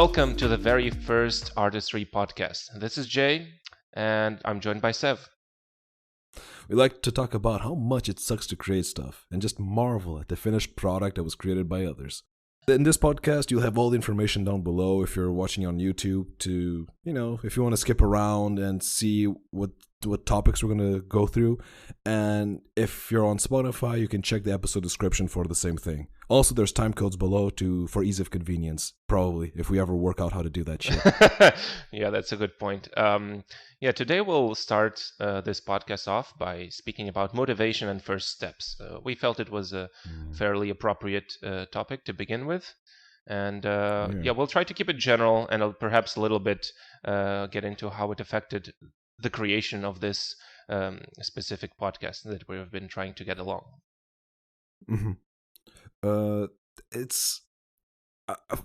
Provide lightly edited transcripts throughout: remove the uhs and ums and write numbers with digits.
Welcome to the very first Artistry Podcast. This is Jay, and I'm joined by Sev. We like to talk about how much it sucks to create stuff and just marvel at the finished product that was created by others. In this podcast, you'll have all the information down below if you're watching on YouTube to, if you want to skip around and see what topics we're going to go through. And if you're on Spotify, you can check the episode description for the same thing. Also, there's time codes below for ease of convenience, probably, if we ever work out how to do that shit. Yeah, that's a good point. Today we'll start this podcast off by speaking about motivation and first steps. We felt it was a fairly appropriate topic to begin with. And we'll try to keep it general and perhaps a little bit get into how it affected the creation of this specific podcast that we've been trying to get along. Mm-hmm. It's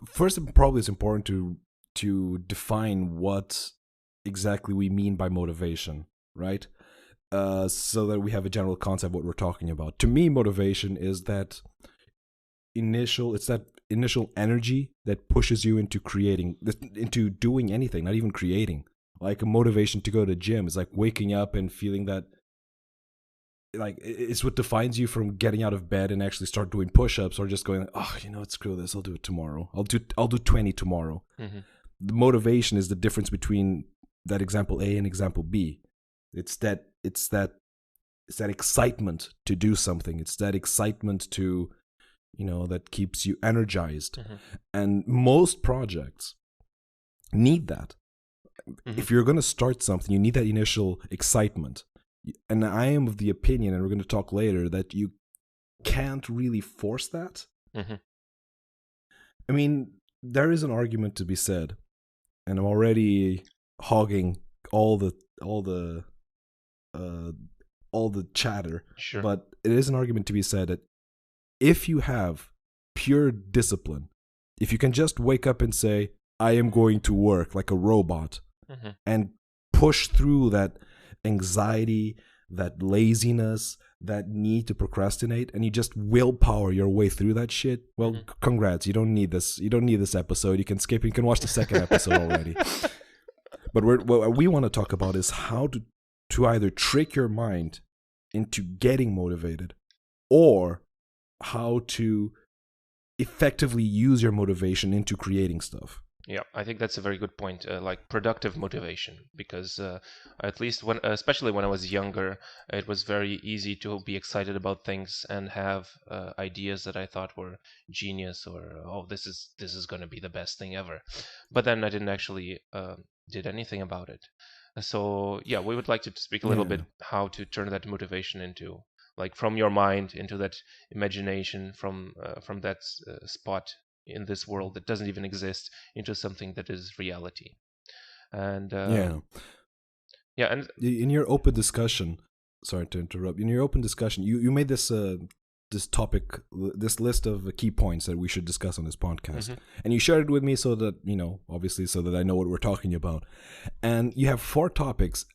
first, probably it's important to define what exactly we mean by motivation, right? So that we have a general concept of what we're talking about. To me, motivation is that initial energy that pushes you into into doing anything, not even creating. Like a motivation to go to the gym is like waking up and feeling that, like, it's what defines you from getting out of bed and actually start doing push-ups, or just going, screw this, I'll do it tomorrow. I'll do 20 tomorrow. Mm-hmm. The motivation is the difference between that example A and example B. It's that excitement to do something. It's that excitement to, that keeps you energized. Mm-hmm. And most projects need that. Mm-hmm. If you're going to start something, you need that initial excitement. And I am of the opinion, and we're going to talk later, that you can't really force that. Mm-hmm. I mean, there is an argument to be said, and I'm already hogging all the chatter. Sure. But it is an argument to be said that if you have pure discipline, if you can just wake up and say, I am going to work like a robot, mm-hmm. and push through that anxiety, that laziness, that need to procrastinate, and you just willpower your way through that shit, well, mm-hmm. Congrats. You don't need this episode. You can skip. You can watch the second episode already. But what we want to talk about is how to either trick your mind into getting motivated, or how to effectively use your motivation into creating stuff. Yeah, I think that's a very good point, like productive motivation, because at least especially when I was younger, it was very easy to be excited about things and have ideas that I thought were genius, or this is going to be the best thing ever. But then I didn't actually did anything about it. So yeah, we would like to speak a little bit how to turn that motivation into, like, from your mind into that imagination, from that spot in this world that doesn't even exist, into something that is reality. And and in your open discussion, sorry to interrupt, in your open discussion, you made this topic, this list of key points that we should discuss on this podcast, mm-hmm. and you shared it with me so that, obviously so that I know what we're talking about. And you have 4 topics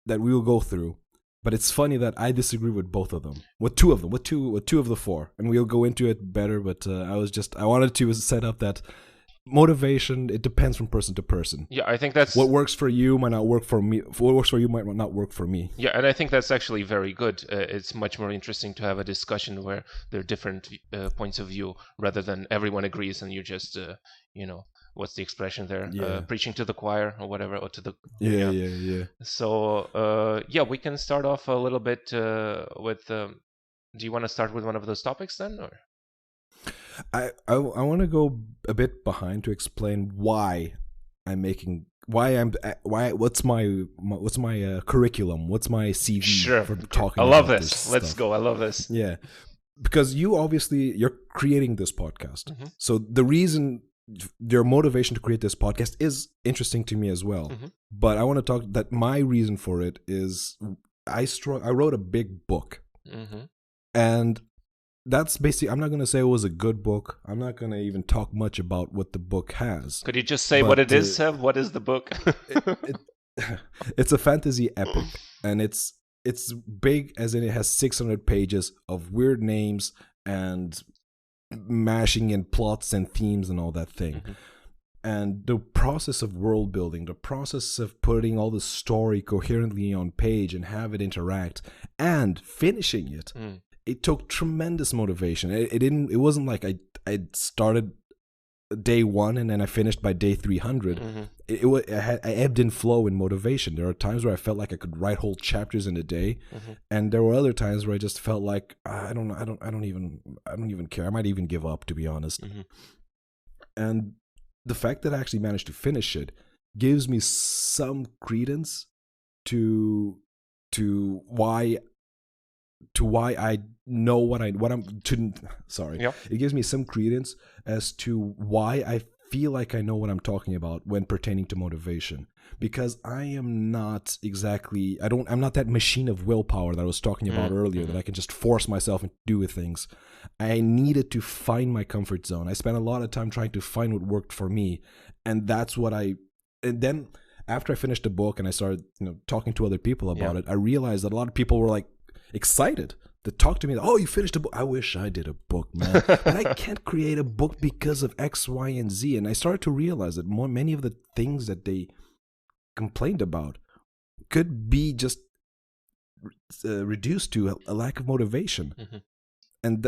that we will go through. But it's funny that I disagree with both of them. With two of the 4, and we'll go into it better. But I wanted to set up that motivation. It depends from person to person. Yeah, I think that's what works for you might not work for me. What works for you might not work for me. Yeah, and I think that's actually very good. It's much more interesting to have a discussion where there are different points of view, rather than everyone agrees and you just what's the expression there? Yeah. Preaching to the choir or whatever, or to the yeah. So we can start off a little bit with. Do you want to start with one of those topics then, or? I want to go a bit behind to explain what's my curriculum, what's my CV. Sure. For talking. I love about this. Let's go. I love this. Yeah, because you're creating this podcast, mm-hmm. so the reason. Your motivation to create this podcast is interesting to me as well. Mm-hmm. But I want to talk that my reason for it is I wrote a big book. Mm-hmm. And that's basically, I'm not going to say it was a good book. I'm not going to even talk much about what the book has. Could you just say what it is, Sev? What is the book? It's a fantasy epic. And it's big as in it has 600 pages of weird names and mashing in plots and themes and all that thing. Mm-hmm. And the process of world building, the process of putting all the story coherently on page and have it interact and finishing it, it took tremendous motivation. It wasn't like I started day 1 and then I finished by day 300. I ebbed and flow in motivation. There are times where I felt like I could write whole chapters in a day, and there were other times where I just felt like I don't even care. I might even give up, to be honest. And the fact that I actually managed to finish it gives me some credence to why I know what I'm to. Sorry, it gives me some credence as to why I feel like I know what I'm talking about when pertaining to motivation. Because I am not exactly, I'm not that machine of willpower that I was talking about earlier, that I can just force myself into do with things. I needed to find my comfort zone. I spent a lot of time trying to find what worked for me, and that's what and then after I finished the book and I started, talking to other people about it, I realized that a lot of people were like excited to talk to me. Oh, you finished a book. I wish I did a book, man. But I can't create a book because of X, Y, and Z. And I started to realize that many of the things that they complained about could be just reduced to a lack of motivation. And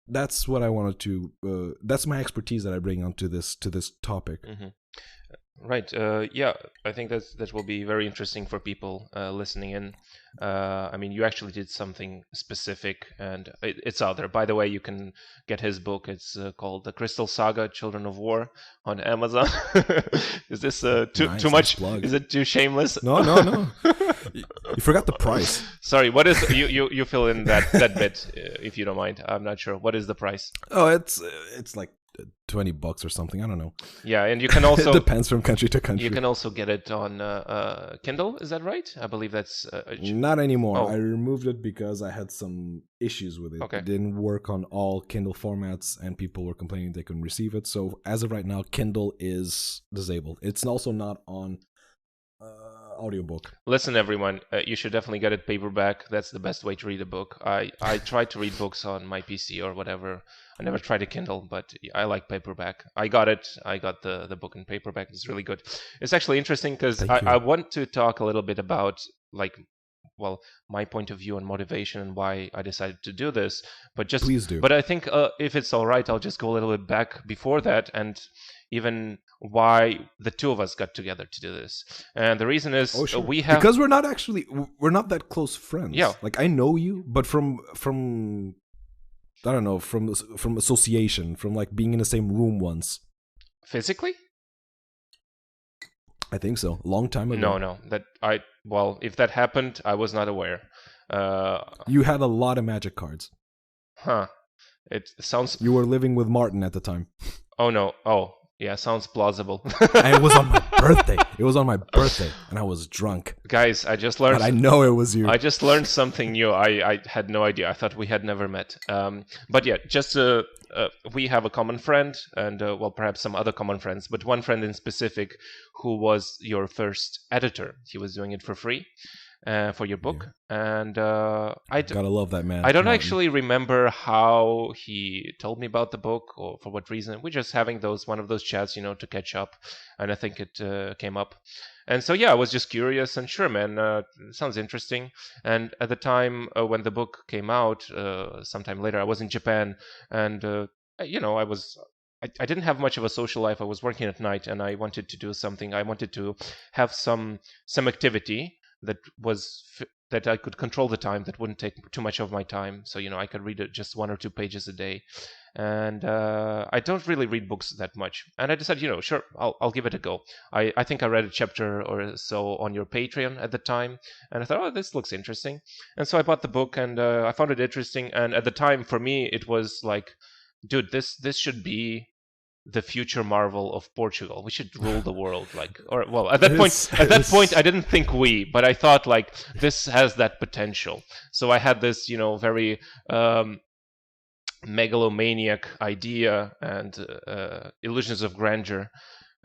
that's what I wanted to. That's my expertise that I bring onto this topic. Right. Yeah, I think that will be very interesting for people listening in. I mean, you actually did something specific, and it's out there. By the way, you can get his book. It's called The Crystal Saga: Children of War on Amazon. Is this too much? Plug. Is it too shameless? No. You forgot the price. Sorry. What is you fill in that bit if you don't mind? I'm not sure. What is the price? Oh, it's like $20 or something. I don't know. Yeah, and you can also it depends from country to country. You can also get it on Kindle. Is that right? I believe that's not anymore. I removed it because I had some issues with it. Okay. It didn't work on all Kindle formats, and people were complaining they couldn't receive it. So as of right now, Kindle is disabled. It's also not on audiobook. Listen, everyone, you should definitely get it paperback. That's the best way to read a book. I tried to read books on my PC or whatever. I never tried a Kindle, but I like paperback. I got it. I got the book in paperback. It's really good. It's actually interesting because I want to talk a little bit about my point of view on motivation and why I decided to do this. But just please do. But I think if it's all right, I'll just go a little bit back before that and even why the two of us got together to do this. And the reason is because we're not that close friends. Yeah. Like I know you, but from I don't know, from association, from like being in the same room once. Physically? I think so. Long time ago. No. If that happened, I was not aware. You had a lot of magic cards. Huh. It sounds... You were living with Martin at the time. Oh, no. Oh, yeah, sounds plausible. And it was on my birthday. And I was drunk. Guys, I just learned... But I know it was you. I just learned something new. I had no idea. I thought we had never met. But yeah, just we have a common friend and, perhaps some other common friends, but one friend in specific who was your first editor. He was doing it for free. For your book, and I gotta love that man. I don't actually remember how he told me about the book or for what reason. We're just having one of those chats, to catch up, and I think it came up, and so I was just curious and sure, man, sounds interesting. And at the time when the book came out, sometime later, I was in Japan, and I didn't have much of a social life. I was working at night, and I wanted to do something. I wanted to have some activity that I could control the time, that wouldn't take too much of my time. So, I could read it just 1 or 2 pages a day. And I don't really read books that much. And I decided, sure, I'll give it a go. I think I read a chapter or so on your Patreon at the time. And I thought, oh, this looks interesting. And so I bought the book and I found it interesting. And at the time, for me, it was like, dude, this should be the future Marvel of Portugal. We should rule the world, at that point I didn't think but I thought this has that potential. So I had this very megalomaniac idea and illusions of grandeur,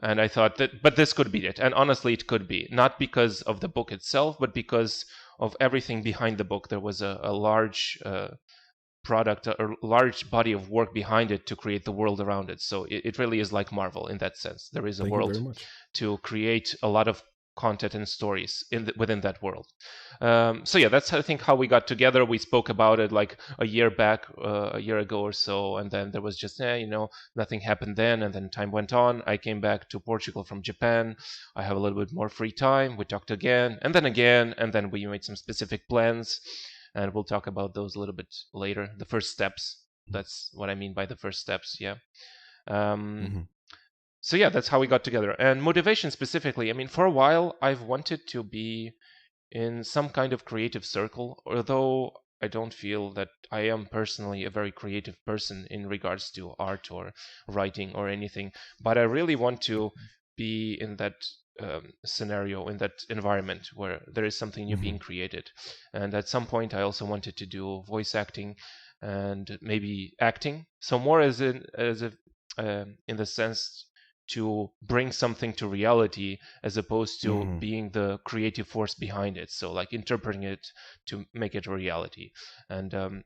and I thought but this could be it. And honestly, it could be, not because of the book itself, but because of everything behind the book. There was a large product, a large body of work behind it to create the world around it. So it really is like Marvel in that sense. There is a Thank you world very much. to create a lot of content and stories within that world. So yeah, that's I think how we got together. We spoke about it like a year ago or so, and then there was just nothing happened then, and then time went on. I came back to Portugal from Japan. I have a little bit more free time. We talked again, and then we made some specific plans, and we'll talk about those a little bit later. The first steps. That's what I mean by the first steps. Yeah. So yeah, that's how we got together. And motivation specifically, I mean, for a while I've wanted to be in some kind of creative circle, although I don't feel that I am personally a very creative person in regards to art or writing or anything. But I really want to be in that scenario, in that environment where there is something new being created. And at some point, I also wanted to do voice acting and maybe acting. So more as in the sense to bring something to reality as opposed to being the creative force behind it. So like interpreting it to make it a reality. And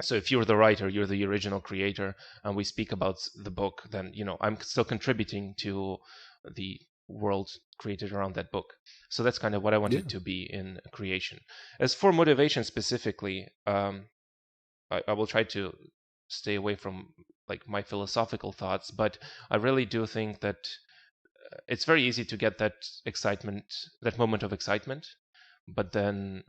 so if you're the writer, you're the original creator, and we speak about the book, then I'm still contributing to the world created around that book. So that's kind of what I wanted to be in creation. As for motivation specifically, I will try to stay away from like my philosophical thoughts, but I really do think that it's very easy to get that excitement, that moment of excitement, but then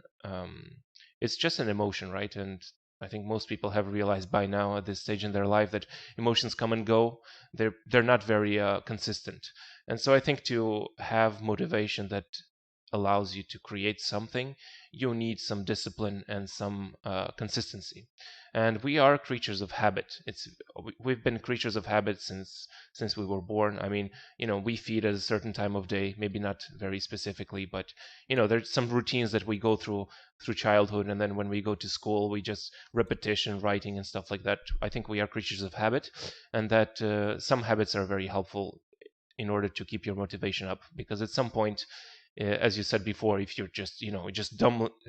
it's just an emotion, right? And I think most people have realized by now at this stage in their life that emotions come and go. They're not very consistent. And so I think to have motivation that allows you to create something, you need some discipline and some consistency. And we are creatures of habit. We've been creatures of habit since we were born. I mean, we feed at a certain time of day, maybe not very specifically, but there's some routines that we go through childhood, and then when we go to school, we just repetition, writing, and stuff like that. I think we are creatures of habit, and that some habits are very helpful in order to keep your motivation up, because at some point, as you said before, if you're just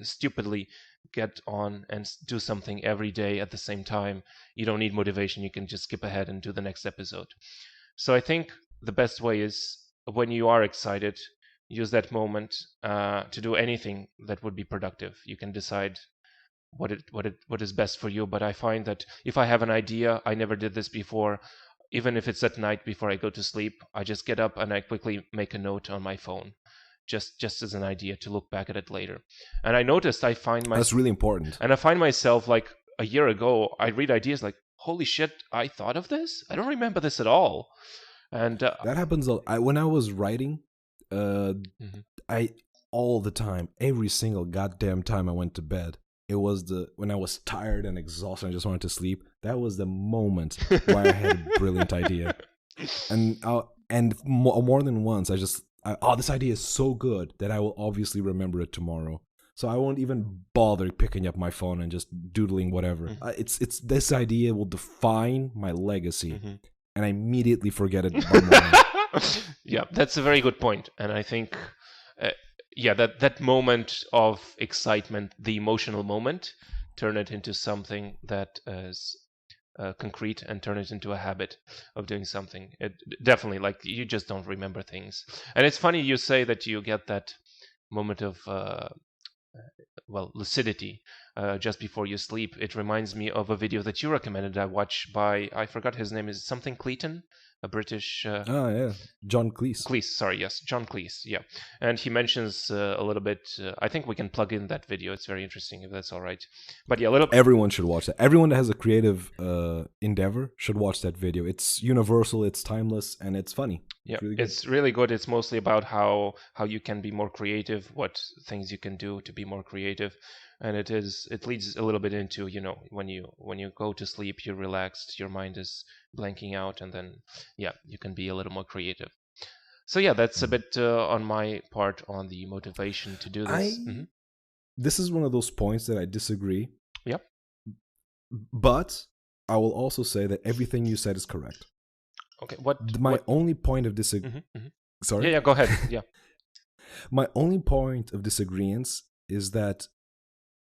stupidly get on and do something every day at the same time, you don't need motivation. You can just skip ahead and do the next episode. So I think the best way is when you are excited, use that moment to do anything that would be productive. You can decide what is best for you. But I find that if I have an idea, I never did this before, even if it's at night before I go to sleep, I just get up and I quickly make a note on my phone. Just as an idea to look back at it later. And I noticed that's really important. And I find myself like a year ago, I read ideas like, holy shit, I thought of this? I don't remember this at all. And that happens when I was writing, I all the time, every single goddamn time I went to bed, it was when I was tired and exhausted and I just wanted to sleep, that was the moment where I had a brilliant idea. And more than once, this idea is so good that I will obviously remember it tomorrow. So I won't even bother picking up my phone and just doodling whatever. It's this idea will define my legacy, and I immediately forget it by morning. Yeah, that's a very good point. And I think, that moment of excitement, the emotional moment, turn it into something that is concrete and turn it into a habit of doing something. It definitely, like, you just don't remember things. And it's funny you say that you get that moment of lucidity just before you sleep. It reminds me of a video that you recommended I watch by, I forgot his name, is something Cleaton, a British John Cleese. John Cleese, yeah. And he mentions a little bit, I think we can plug in that video. It's very interesting, if that's all right. But yeah, everyone should watch that. Everyone that has a creative endeavor should watch that video. It's universal, it's timeless, and it's funny. Yeah, it's really good. It's mostly about how you can be more creative, what things you can do to be more creative. And it leads a little bit into, when you go to sleep, you're relaxed, your mind is blanking out, and then you can be a little more creative. So that's a bit on my part on the motivation to do this. This is one of those points that I disagree. Yep. But I will also say that everything you said is correct. Okay. Only point of disagreement. Sorry. Yeah. Go ahead. Yeah. My only point of disagreement is that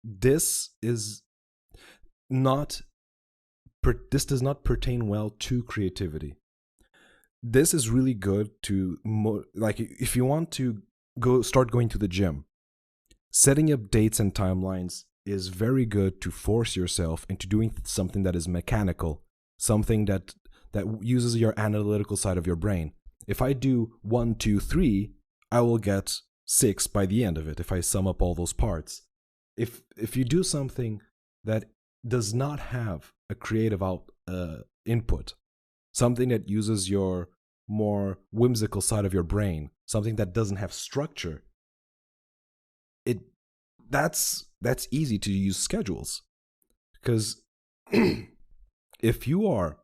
this is not this does not pertain well to creativity. This is really good to like if you want to start going to the gym. Setting up dates and timelines is very good to force yourself into doing something that is mechanical, something that uses your analytical side of your brain. If I do 1, 2, 3, I will get 6 by the end of it if I sum up all those parts. If you do something that does not have a creative input, something that uses your more whimsical side of your brain, something that doesn't have structure, that's easy to use schedules. Because if you are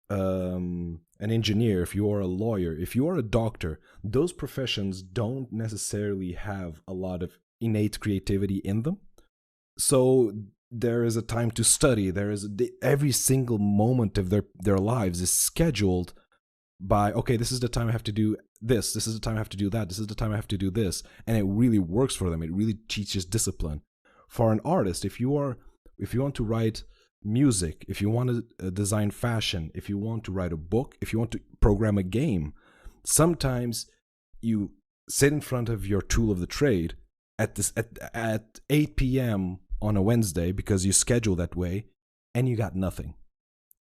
an engineer, if you are a lawyer, if you are a doctor, those professions don't necessarily have a lot of innate creativity in them. So there is a time to study. Every single moment of their lives is scheduled by, okay, this is the time I have to do this is the time I have to do that, this is the time I have to do this, and it really works for them. It really teaches discipline. For an artist, if you want to write music, if you want to design fashion, if you want to write a book, if you want to program a game, sometimes you sit in front of your tool of the trade at 8 p.m. on a Wednesday because you schedule that way, and you got nothing.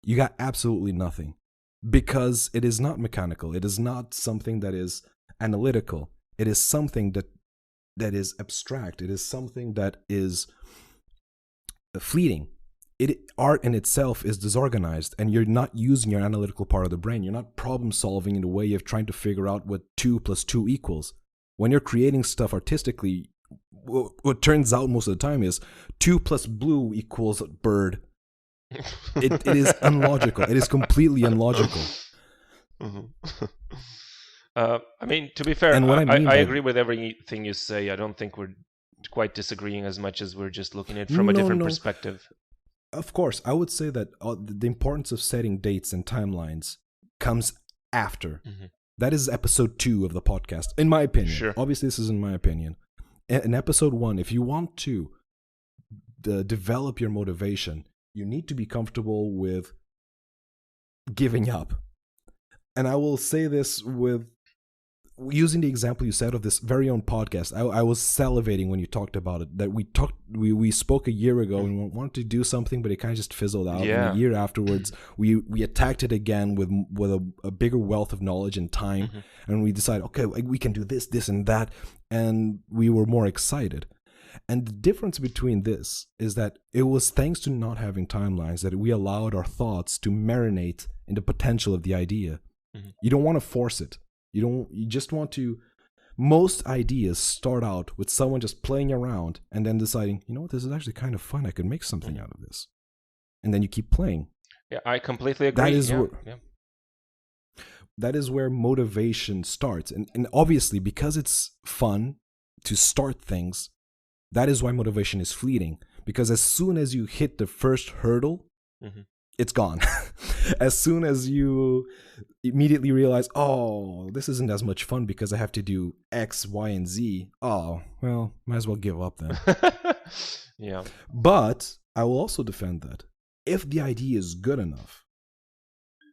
You got absolutely nothing. Because it is not mechanical. It is not something that is analytical. It is something that is abstract. It is something that is fleeting. Art in itself is disorganized, and you're not using your analytical part of the brain. You're not problem solving in a way of trying to figure out what 2 + 2 equals. When you're creating stuff artistically, what turns out most of the time is 2 + blue equals bird. It is unlogical. It is completely unlogical. Mm-hmm. I mean, to be fair, I agree with everything you say. I don't think we're quite disagreeing as much as we're just looking at it from a different perspective. Of course, I would say that the importance of setting dates and timelines comes after. Mm-hmm. That is episode 2 of the podcast, in my opinion. Sure. Obviously, this is in my opinion. In episode 1, if you want to develop your motivation, you need to be comfortable with giving up. And I will say this with using the example you said of this very own podcast. I was salivating when you talked about it, that we spoke a year ago and wanted to do something, but it kind of just fizzled out. Yeah. And a year afterwards, we attacked it again with a bigger wealth of knowledge and time. Mm-hmm. And we decided, okay, we can do this and that. And we were more excited. And the difference between this is that it was thanks to not having timelines that we allowed our thoughts to marinate in the potential of the idea. Mm-hmm. You don't want to force it. You just want to. Most ideas start out with someone just playing around and then deciding, you know what, this is actually kind of fun. I could make something out of this. And then you keep playing. Yeah, I completely agree. That is where motivation starts. And obviously, because it's fun to start things, that is why motivation is fleeting. Because as soon as you hit the first hurdle, mm-hmm. it's gone. As soon as you immediately realize, oh, this isn't as much fun because I have to do X, Y, and Z. Oh, well, might as well give up then. Yeah. But I will also defend that. If the idea is good enough,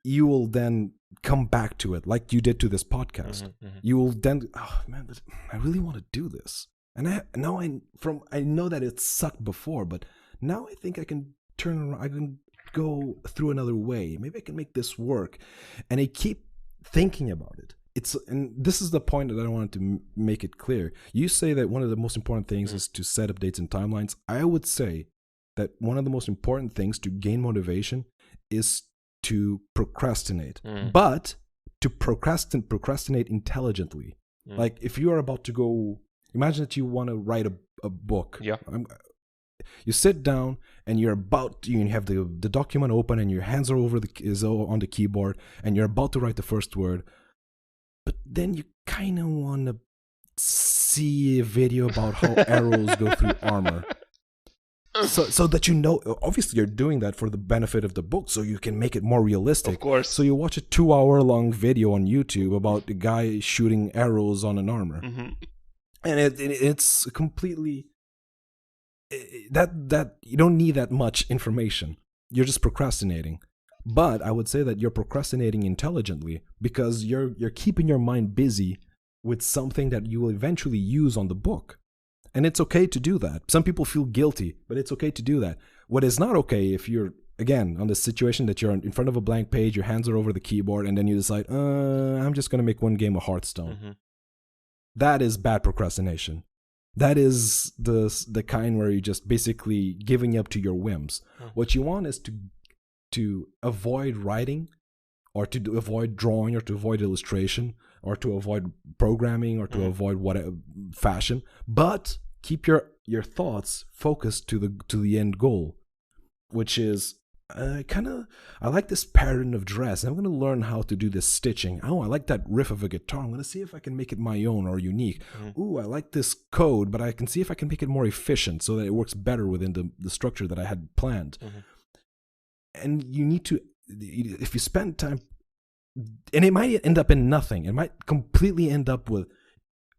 you will then come back to it like you did to this podcast. Mm-hmm, mm-hmm. You will then, oh man, I really want to do this. And I know that it sucked before, but now I think I can turn around. I can go through another way. Maybe I can make this work. And I keep thinking about it. And this is the point that I wanted to make it clear. You say that one of the most important things is to set up dates and timelines. I would say that one of the most important things to gain motivation is to procrastinate. But to procrastinate intelligently. Like if you are about to go, imagine that you want to write a book. Yeah. You sit down and you have the document open and your hands are on the keyboard and you're about to write the first word, but then you kind of want to see a video about how arrows go through armor. So that you know, obviously you're doing that for the benefit of the book so you can make it more realistic. Of course. So you watch a 2-hour-long video on YouTube about the guy shooting arrows on an armor. Mm-hmm. And it's completely... that you don't need that much information. You're just procrastinating. But I would say that you're procrastinating intelligently because you're keeping your mind busy with something that you will eventually use on the book. And it's okay to do that. Some people feel guilty, but it's okay to do that. What is not okay if you're, again, on the situation that you're in front of a blank page, your hands are over the keyboard, and then you decide, I'm just going to make one game of Hearthstone. Mm-hmm. That is bad procrastination. That is the kind where you're just basically giving up to your whims. Mm-hmm. What you want is to avoid writing, or to avoid drawing, or to avoid illustration, or to avoid programming, or to avoid whatever fashion, but keep your thoughts focused to the end goal, which is I like this pattern of dress. I'm going to learn how to do this stitching. Oh, I like that riff of a guitar. I'm going to see if I can make it my own or unique. Ooh, I like this code, but I can see if I can make it more efficient so that it works better within the structure that I had planned. And you need to, if you spend time, and it might end up in nothing. It might completely end up with,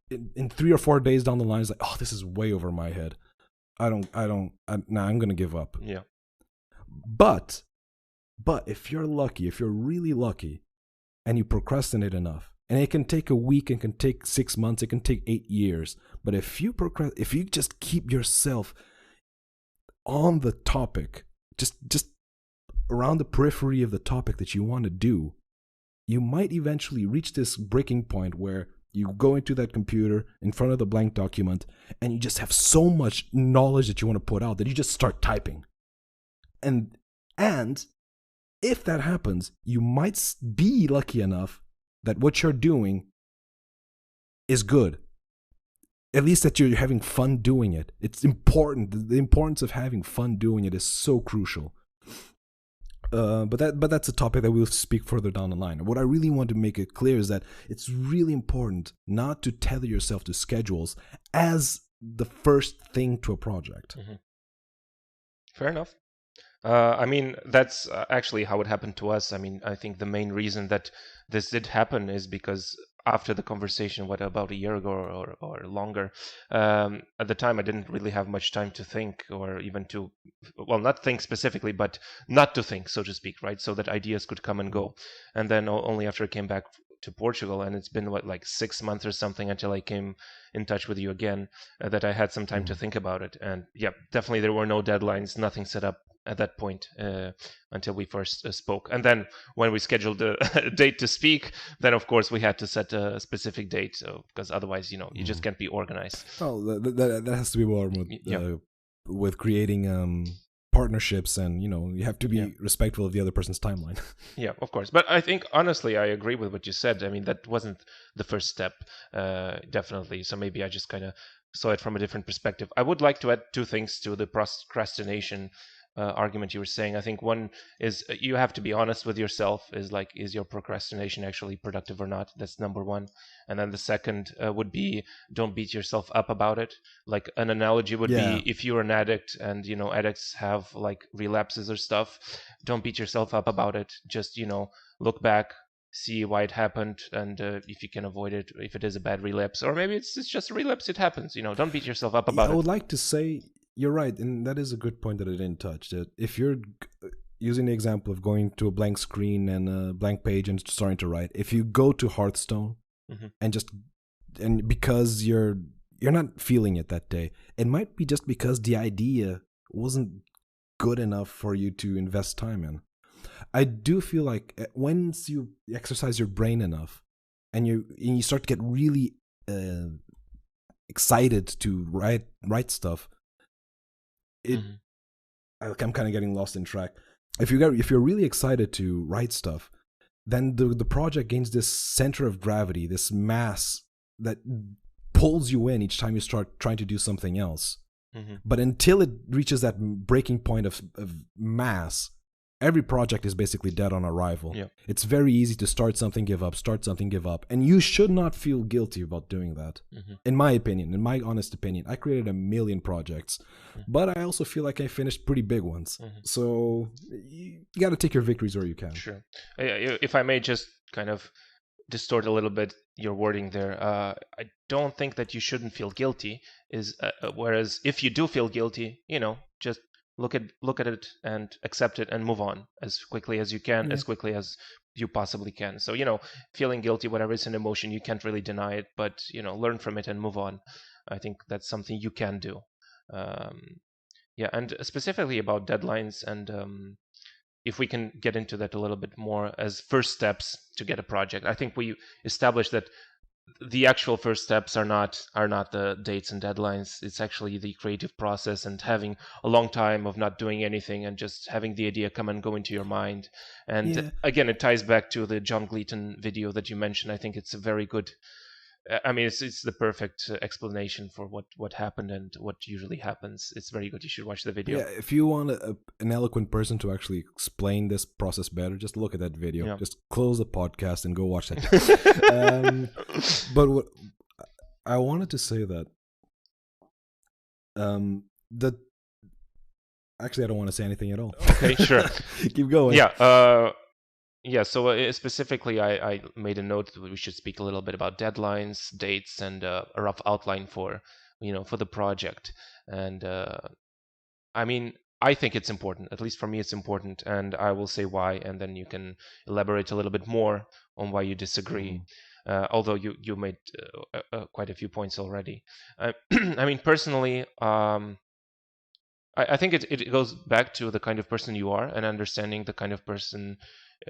in 3 or 4 days down the line, it's like, oh, this is way over my head. I'm going to give up. Yeah. But if you're lucky, if you're really lucky, and you procrastinate enough, and it can take a week, it can take 6 months, it can take 8 years. But if you just keep yourself on the topic, just around the periphery of the topic that you want to do, you might eventually reach this breaking point where you go into that computer in front of the blank document and you just have so much knowledge that you want to put out that you just start typing. And if that happens, you might be lucky enough that what you're doing is good. At least that you're having fun doing it. It's important. The importance of having fun doing it is so crucial. But that's a topic that we'll speak further down the line. What I really want to make it clear is that it's really important not to tether yourself to schedules as the first thing to a project. Mm-hmm. Fair enough. I mean, that's actually how it happened to us. I mean, I think the main reason that this did happen is because after the conversation, about a year ago or longer, at the time I didn't really have much time to think, or even to, well, not think specifically, but not to think, so to speak, right? So that ideas could come and go. And then only after I came back to Portugal, and it's been like 6 months or something until I came in touch with you again, that I had some time to think about it. And yeah, definitely there were no deadlines, nothing set up at that point until we first spoke. And then when we scheduled a date to speak, then of course we had to set a specific date, because otherwise, you just can't be organized. Oh, that has to be more with creating partnerships, and you have to be respectful of the other person's timeline. Yeah, of course. But I think honestly I agree with what you said. I mean, that wasn't the first step, definitely. So maybe I just kind of saw it from a different perspective. I would like to add 2 things to the procrastination argument you were saying. I think one is you have to be honest with yourself. Is your procrastination actually productive or not? That's number one. And then the second would be, don't beat yourself up about it. Like an analogy would be, if you're an addict and addicts have like relapses or stuff, don't beat yourself up about it. Just look back, see why it happened, and if you can avoid it, if it is a bad relapse, or maybe it's just a relapse, it happens. Don't beat yourself up about it. I would like to say, you're right, and that is a good point that I didn't touch. That if you're using the example of going to a blank screen and a blank page and starting to write, if you go to Hearthstone and because you're not feeling it that day, it might be just because the idea wasn't good enough for you to invest time in. I do feel like once you exercise your brain enough and you start to get really excited to write stuff, I'm kind of getting lost in track. If you're really excited to write stuff, then the project gains this center of gravity, this mass that pulls you in each time you start trying to do something else. But until it reaches that breaking point of mass, every project is basically dead on arrival. Yeah. It's very easy to start something, give up, and you should not feel guilty about doing that. In my opinion, in my honest opinion, I created a million projects, but I also feel like I finished pretty big ones. So you got to take your victories where you can. Sure. If I may just kind of distort a little bit your wording there. I don't think that you shouldn't feel guilty. Whereas if you do feel guilty, just look at it and accept it and move on as quickly as you can, Yeah. as quickly as you possibly can. So feeling guilty, whatever is an emotion, you can't really deny it, but learn from it and move on. I think that's something you can do. Um, yeah, and specifically about deadlines and if we can get into that a little bit more as first steps to get a project. I think we established that the actual first steps are not the dates and deadlines. It's actually the creative process and having a long time of not doing anything and just having the idea come and go into your mind. And Yeah. again, it ties back to the John Gleaton video that you mentioned. I think it's a very good. I mean, it's the perfect explanation for what happened and what usually happens. It's very good. You should watch the video. Yeah, if you want an eloquent person to actually explain this process better, just look at that video. Yeah. Just close the podcast and go watch that. But what I wanted to say that that actually I don't want to say anything at all. Okay, sure. Keep going. Yeah. Yeah, so specifically, I made a note that we should speak a little bit about deadlines, dates, and a rough outline for the project. And I mean, I think it's important. At least for me, it's important, and I will say why, and then you can elaborate a little bit more on why you disagree. Although you made quite a few points already. I mean, personally, I think it goes back to the kind of person you are and understanding the kind of person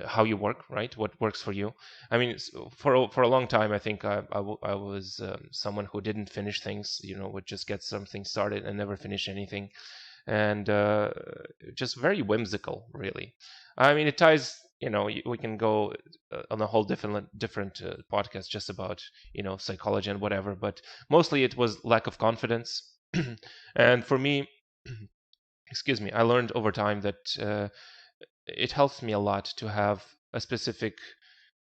how you work, right? What works for you. I mean, for a long time, I think I was someone who didn't finish things, would just get something started and never finish anything. And just very whimsical, really. I mean, it ties, we can go on a whole different podcast just about, psychology and whatever, but mostly it was lack of confidence. And for me, excuse me, I learned over time that it helps me a lot to have a specific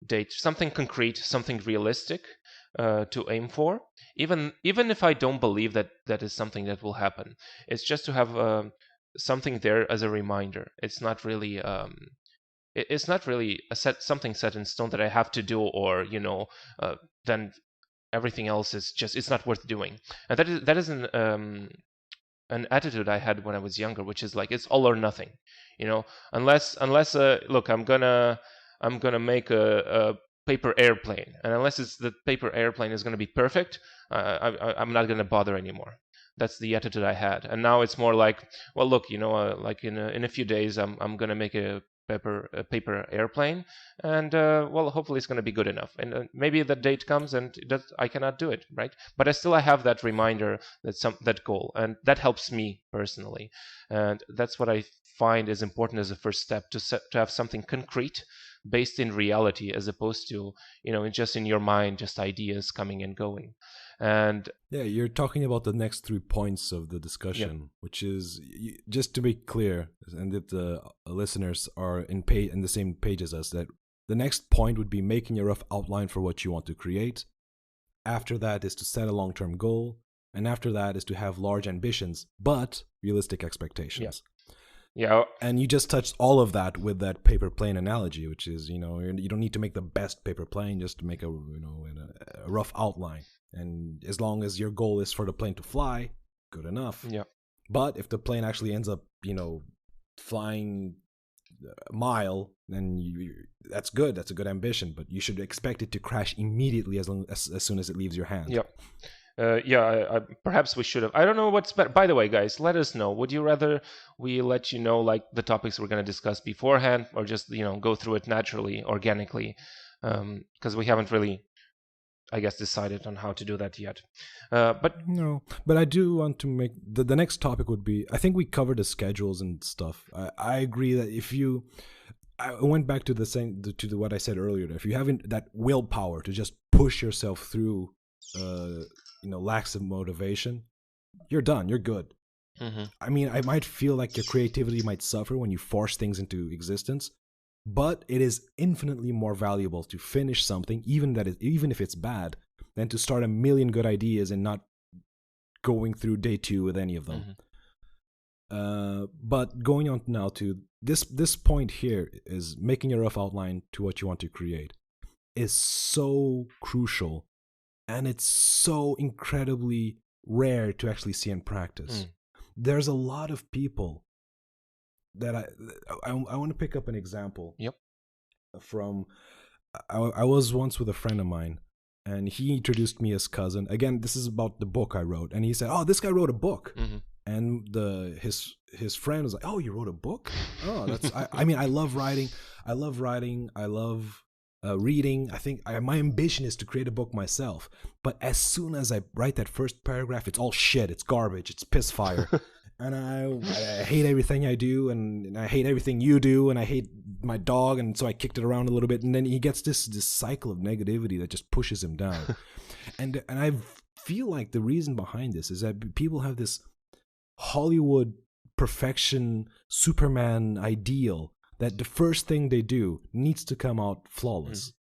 date, something concrete, something realistic to aim for. Even if I don't believe that is something that will happen, it's just to have something there as a reminder. It's not really it's not really something set in stone that I have to do, or then everything else is just it's not worth doing. And that is an attitude I had when I was younger, which is like it's all or nothing, unless look, I'm gonna make a paper airplane, and unless the paper airplane is gonna be perfect, I'm not gonna bother anymore. That's the attitude I had, and now it's more like, well, look, like in a few days, I'm gonna make a paper airplane, and well, hopefully it's going to be good enough. And maybe the date comes and I cannot do it, right? But I have that reminder, that goal, and that helps me personally. And that's what I find is important as a first step, to have something concrete based in reality, as opposed to just in your mind, just ideas coming and going. And yeah, you're talking about the next 3 points of the discussion, which is, just to be clear, and that the listeners are in the same page as us, that the next point would be making a rough outline for what you want to create. After that is to set a long-term goal, and after that is to have large ambitions but realistic expectations. Yeah. And you just touched all of that with that paper plane analogy, which is, you don't need to make the best paper plane, just to make a rough outline. And as long as your goal is for the plane to fly, good enough. Yeah. But if the plane actually ends up, flying a mile, then that's good. That's a good ambition. But you should expect it to crash immediately as soon as it leaves your hand. Yep. Perhaps we should have. I don't know what's better. By the way, guys, let us know. Would you rather we let you know like the topics we're going to discuss beforehand, or just go through it naturally, organically? Because we haven't really, I guess, decided on how to do that yet. But no, but I do want to make the next topic would be, I think we covered the schedules and stuff. I agree that I went back to what I said earlier. If you haven't that willpower to just push yourself through, lacks of motivation, you're done. You're good. Mm-hmm. I mean, I might feel like your creativity might suffer when you force things into existence, but it is infinitely more valuable to finish something, even if it's bad, than to start a million good ideas and not going through day 2 with any of them. Mm-hmm. But going on now to this point here is making a rough outline to what you want to create. is so crucial, and it's so incredibly rare to actually see in practice. There's a lot of people that I want to pick up an example. Yep. From I was once with a friend of mine, and he introduced me as cousin. Again, this is about the book I wrote, and he said, "Oh, this guy wrote a book." And his friend was like, "Oh, you wrote a book? Oh, that's I mean, I love writing. I love reading. I think my ambition is to create a book myself. But as soon as I write that first paragraph, it's all shit. It's garbage. It's piss fire." And I hate everything I do, and I hate everything you do, and I hate my dog, and so I kicked it around a little bit, and then he gets this cycle of negativity that just pushes him down. and I feel like the reason behind this is that people have this Hollywood perfection Superman ideal that the first thing they do needs to come out flawless.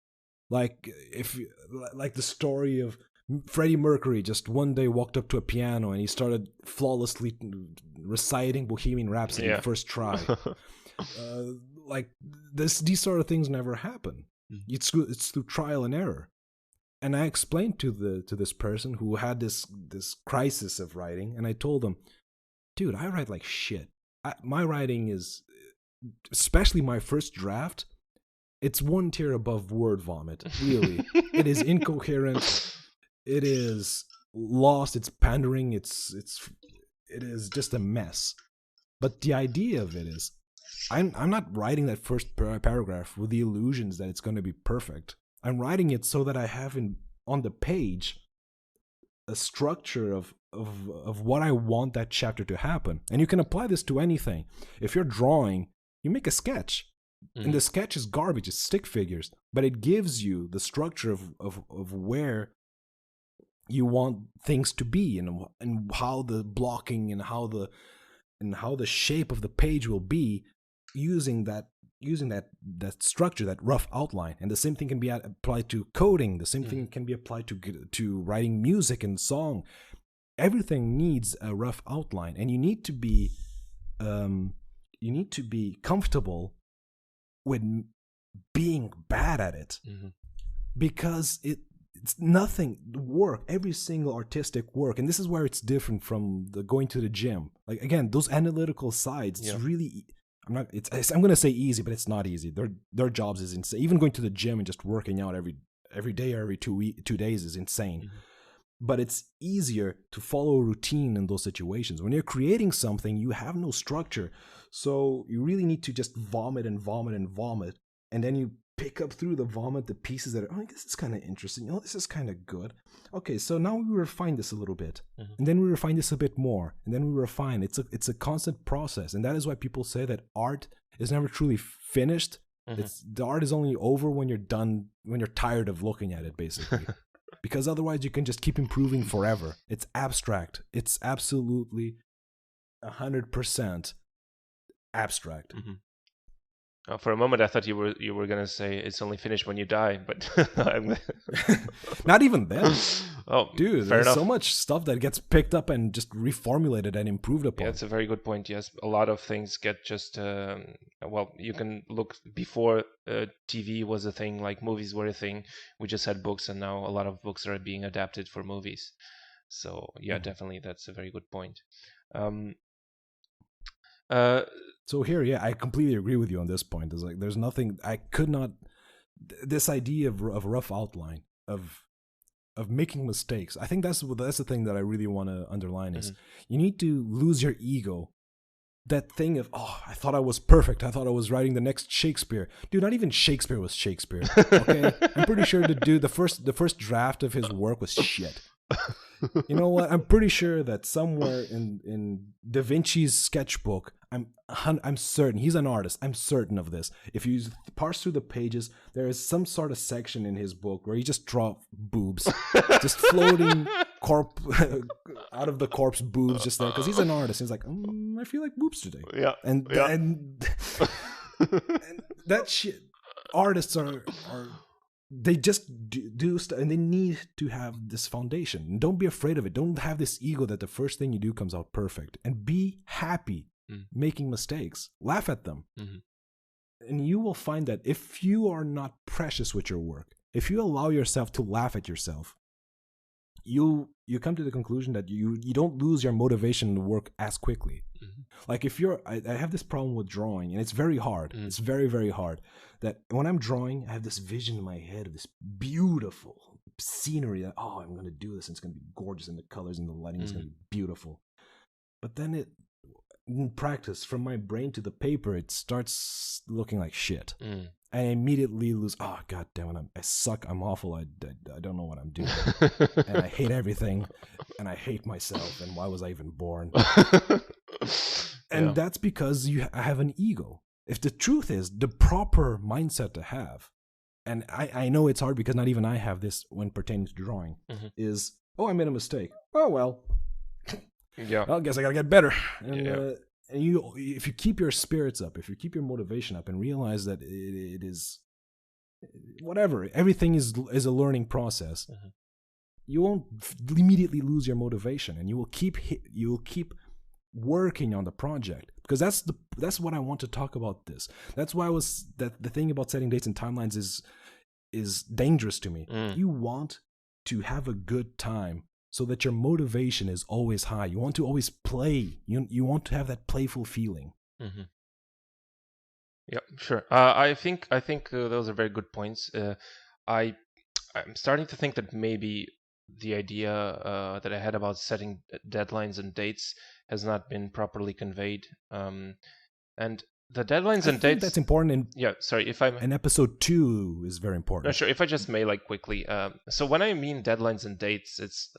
Like the story of Freddie Mercury just one day walked up to a piano and he started flawlessly reciting Bohemian Rhapsody first try. Like these sort of things never happen. It's through trial and error. And I explained to this person who had this crisis of writing, and I told him, "Dude, I write like shit. My writing is, especially my first draft, it's one tier above word vomit. Really, it is incoherent. It is lost. It's pandering. It is just a mess. But the idea of it is, I'm not writing that first paragraph with the illusions that it's going to be perfect. I'm writing it so that I have on the page a structure of what I want that chapter to happen. And you can apply this to anything. If you're drawing, you make a sketch. And the sketch is garbage, it's stick figures, but it gives you the structure of where you want things to be, and how the blocking and how the shape of the page will be using that structure, that rough outline. And the same thing can be applied to coding. The same thing can be applied to writing music and song. Everything needs a rough outline, and you need to be comfortable with being bad at it, because it's nothing work. Every single artistic work, and this is where it's different from the going to the gym. Like, again, those analytical sides, it's really, I'm going to say easy, but it's not easy. Their jobs is insane. Even going to the gym and just working out every day or every 2 days is insane. But it's easier to follow a routine in those situations. When you're creating something, you have no structure. So you really need to just vomit and vomit and vomit. And then you pick up through the vomit the pieces that are, oh, this is kind of interesting. This is kind of good. Okay, so now we refine this a little bit. And then we refine this a bit more. And then we refine. It's a constant process. And that is why people say that art is never truly finished. The art is only over when you're done, when you're tired of looking at it, basically. Because otherwise you can just keep improving forever. It's abstract. It's absolutely 100% abstract. For a moment, I thought you were gonna say it's only finished when you die, but not even then. Oh, dude, fair there's enough. so much stuff that gets picked up and just reformulated and improved upon. Yeah, that's a very good point. Yes, a lot of things get just well, you can look before TV was a thing, like movies were a thing. We just had books, and now a lot of books are being adapted for movies. So yeah, definitely, that's a very good point. So here, yeah, I completely agree with you on this point. There's like, there's nothing I could not. This idea of rough outline of making mistakes. I think that's the thing that I really want to underline is you need to lose your ego. That thing of, oh, I thought I was perfect. I thought I was writing the next Shakespeare. Dude, not even Shakespeare was Shakespeare. Okay, I'm pretty sure the first draft of his work was shit. You know what? I'm pretty sure that somewhere in Da Vinci's sketchbook, I'm certain he's an artist. I'm certain of this. If you parse through the pages, there is some sort of section in his book where he just draw boobs, just floating out of the corpse boobs, just there because he's an artist. He's like, I feel like boobs today. Yeah, and that shit. Artists are. They just do stuff, and they need to have this foundation. And don't be afraid of it. Don't have this ego that the first thing you do comes out perfect. And be happy making mistakes. Laugh at them. And you will find that if you are not precious with your work, if you allow yourself to laugh at yourself, you come to the conclusion that you don't lose your motivation to work as quickly. Like if I have this problem with drawing, and it's very hard. It's very, very hard. That when I'm drawing, I have this vision in my head of this beautiful scenery that, oh, I'm going to do this, and it's going to be gorgeous, and the colors and the lighting is going to be beautiful. But then in practice, from my brain to the paper, it starts looking like shit. I immediately lose, oh, god damn it, I suck, I'm awful, I don't know what I'm doing. And I hate everything, and I hate myself, and why was I even born? And that's because I have an ego. If the truth is, the proper mindset to have, and I know it's hard because not even I have this when pertaining to drawing, is, oh, I made a mistake. Oh, well. Yeah. Well, I guess I gotta get better. And if you keep your spirits up, if you keep your motivation up, and realize that it is whatever, everything is a learning process, you won't immediately lose your motivation, and you will keep working on the project, because that's what I want to talk about this. That's why the thing about setting dates and timelines is dangerous to me. You want to have a good time, so that your motivation is always high. You want to always play. You want to have that playful feeling. Yeah, sure. I think those are very good points. I'm starting to think that maybe the idea that I had about setting deadlines and dates has not been properly conveyed. And the deadlines and dates, that's important. In episode 2 is very important. No, sure. If I just may, like, quickly. So when I mean deadlines and dates, it's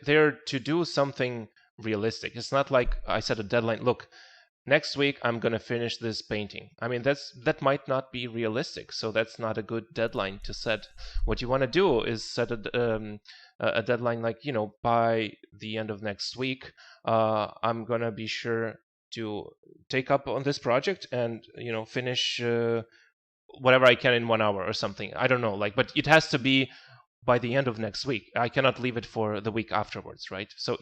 they're to do something realistic. It's not like I set a deadline. Look, next week I'm going to finish this painting. I mean, that might not be realistic, so that's not a good deadline to set. What you want to do is set a deadline, like, by the end of next week, I'm going to be sure to take up on this project and, finish whatever I can in 1 hour or something. I don't know, but it has to be by the end of next week. I cannot leave it for the week afterwards, right? So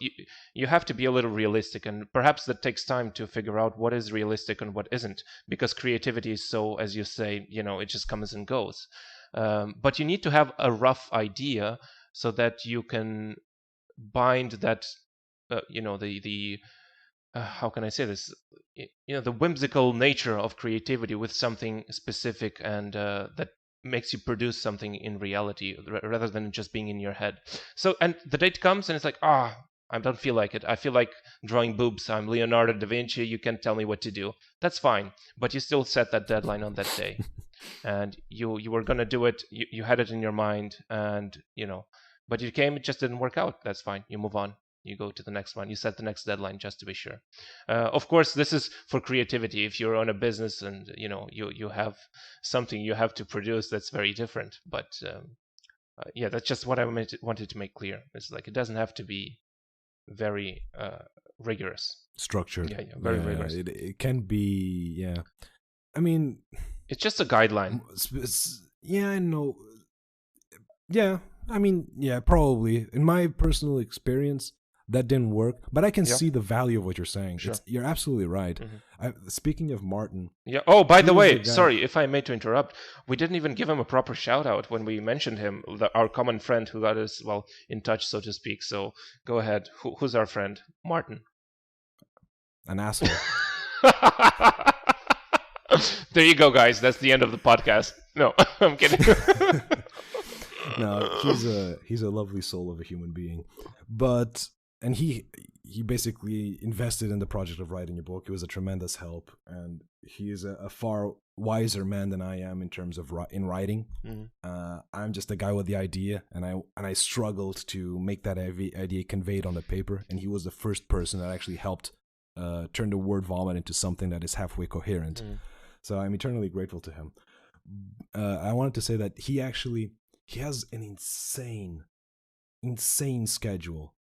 you have to be a little realistic, and perhaps that takes time to figure out what is realistic and what isn't, because creativity is so, as you say, it just comes and goes. But you need to have a rough idea so that you can bind that, how can I say this? The whimsical nature of creativity with something specific, and that makes you produce something in reality rather than just being in your head. So, and the date comes and it's like, I don't feel like it. I feel like drawing boobs. I'm Leonardo da Vinci. You can't tell me what to do. That's fine. But you still set that deadline on that day. And you were going to do it. You had it in your mind, and, but you came, it just didn't work out. That's fine. You move on. You go to the next one. You set the next deadline just to be sure. Of course, this is for creativity. If you're on a business and you have something you have to produce, that's very different. But that's just what I wanted to make clear. It's like it doesn't have to be very rigorous, structured. Very rigorous. It can be. I mean, it's just a guideline. I know. I mean, probably. In my personal experience, that didn't work, but I can see the value of what you're saying. Sure. You're absolutely right. Speaking of Martin. Yeah. Oh, by the way, sorry if I made to interrupt. We didn't even give him a proper shout out when we mentioned him, our common friend who got us, in touch, so to speak. So go ahead. Who's our friend? Martin. An asshole. There you go, guys. That's the end of the podcast. No, I'm kidding. No, he's a lovely soul of a human being, and he basically invested in the project of writing a book. It was a tremendous help, and he is a far wiser man than I am in terms of in writing. I'm just a guy with the idea, and I struggled to make that idea conveyed on the paper, and he was the first person that actually helped turn the word vomit into something that is halfway coherent. So I'm eternally grateful to him. I wanted to say that he has an insane schedule.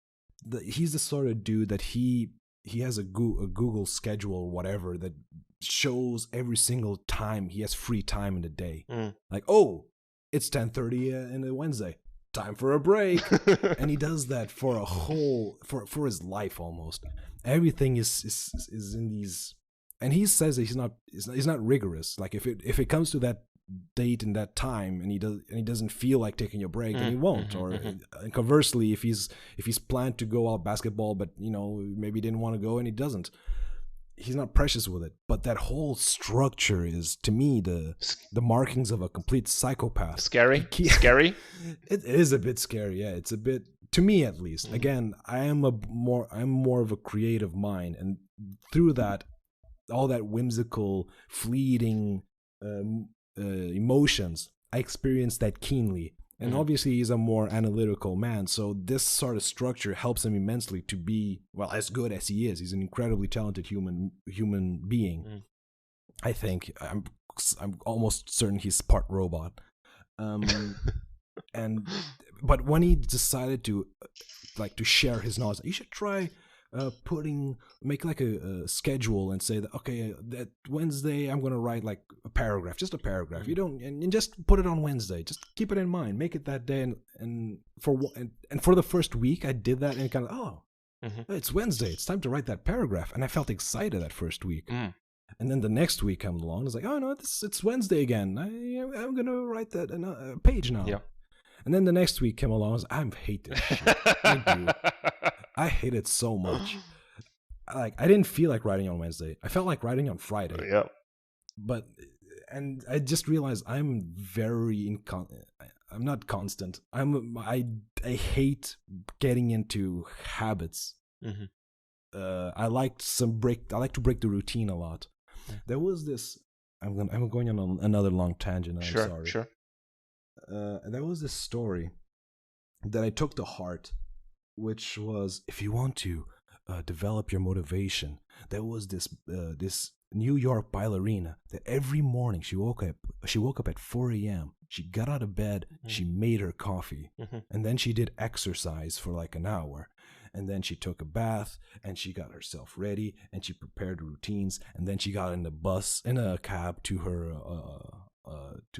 He's the sort of dude that he has a Google schedule or whatever that shows every single time he has free time in the day. Like, oh, it's 10:30 in a Wednesday. Time for a break. And he does that for a whole for his life almost. Everything is in these, and he says that he's not rigorous. Like if it comes to that date in that time, and he doesn't feel like taking a break, then he won't. Or conversely, if he's planned to go out basketball, but maybe he didn't want to go and he doesn't, he's not precious with it. But that whole structure is, to me, the markings of a complete psychopath. Scary. Scary. It is a bit scary. Yeah, it's a bit, to me at least. Again, I'm more of a creative mind, and through that, all that whimsical, fleeting emotions, I experienced that keenly. And obviously he's a more analytical man, so this sort of structure helps him immensely to be, well, as good as he is. He's an incredibly talented human being. I think I'm almost certain he's part robot. But when he decided to share his knowledge, you should try make like a schedule and say that, okay, that Wednesday I'm going to write like a paragraph, just a paragraph. You don't, and just put it on Wednesday. Just keep it in mind. Make it that day. And for the first week I did that, and kind of, it's Wednesday. It's time to write that paragraph. And I felt excited that first week. And then the next week comes along. It's like, oh no, it's Wednesday again. I'm going to write that a page now. Yeah. And then the next week came along. I hate this shit. I do. I hate it so much. I didn't feel like writing on Wednesday. I felt like writing on Friday. Yeah. And I just realized I'm very I'm not constant. I hate getting into habits. I like to break the routine a lot. There was this. I'm going on another long tangent. I'm sorry. Sure. There was this story that I took to heart, which was, if you want to develop your motivation, there was this New York ballerina that every morning she woke up at 4 a.m. She got out of bed, she made her coffee, and then she did exercise for like an hour, and then she took a bath, and she got herself ready, and she prepared routines, and then she got in a cab to